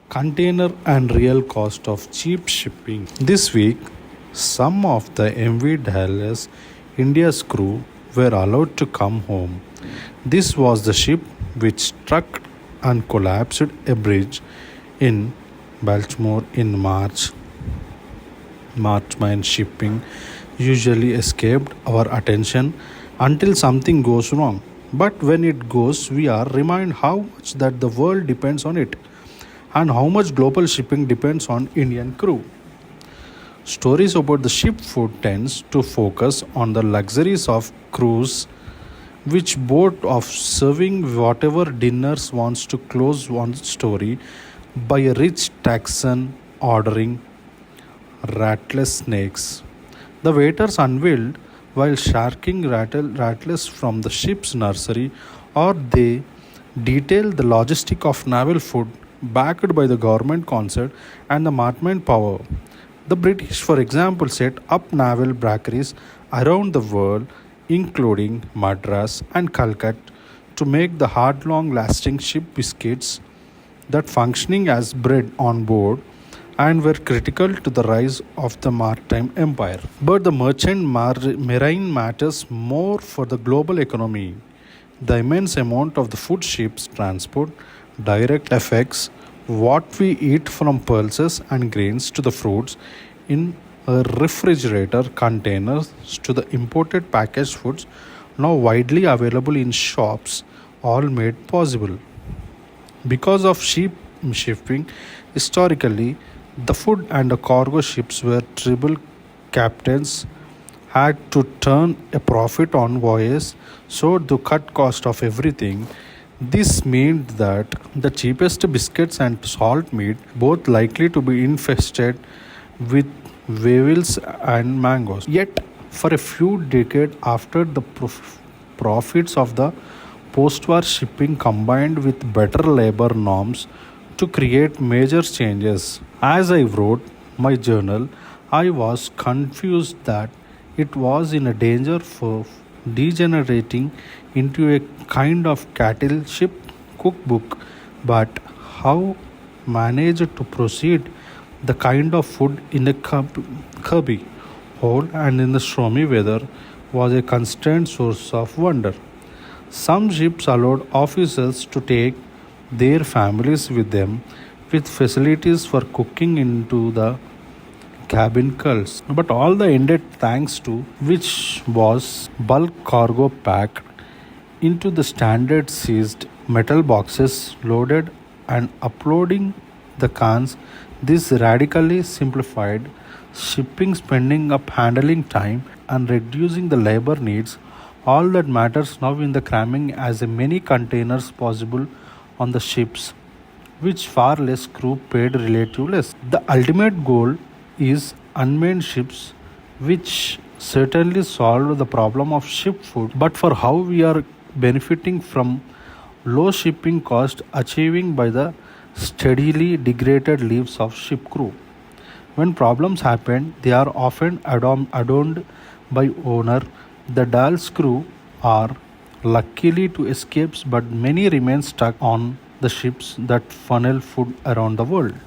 Container and real cost of cheap shipping. This week, some of the MV Dallas India's crew were allowed to come home. This was the ship which struck and collapsed a bridge in Baltimore in March. Maritime shipping usually escaped our attention until something goes wrong. But when it goes, we are reminded how much that the world depends on it and how much global shipping depends on Indian crew. Stories about the ship food tends to focus on the luxuries of cruise, which boat of serving whatever dinners wants to close one story by a rich Texan ordering ratless snakes. The waiters unveiled while sharking rattlers from the ship's nursery, or they detailed the logistic of naval food backed by the government concert and the maritime power. The British, for example, set up naval bakeries around the world, including Madras and Calcutta, to make the hard, long lasting ship biscuits that functioning as bread on board and were critical to the rise of the maritime empire. But the marine matters more for the global economy. The immense amount of the food ships transport direct affects what we eat, from pulses and grains to the fruits in a refrigerator containers to the imported packaged foods now widely available in shops, all made possible because of ship shipping. Historically, the food and the cargo ships were tribal captains had to turn a profit on voyages, so to cut cost of everything. This meant that the cheapest biscuits and salt meat both likely to be infested with weevils and mangoes. Yet, for a few decades after the profits of the post-war shipping combined with better labor norms to create major changes. As I wrote my journal, I was confused that it was in a danger for degenerating into a kind of cattle ship cookbook, but how managed to proceed the kind of food in a cubby hole and in the stormy weather was a constant source of wonder. Some ships allowed officers to take their families with them, with facilities for cooking into the cabin cults. But all the ended thanks to which was bulk cargo packed into the standard seized metal boxes loaded and uploading the cans. This radically simplified shipping, spending up handling time and reducing the labor needs. All that matters now in the cramming as many containers possible on the ships, which far less crew paid relative less. The ultimate goal is unmanned ships, which certainly solve the problem of ship food, but for how we are benefiting from low shipping cost achieving by the steadily degraded lives of ship crew. When problems happen, they are often adorned by owner. The Dal's crew are luckily to escape, but many remain stuck on the ships that funnel food around the world.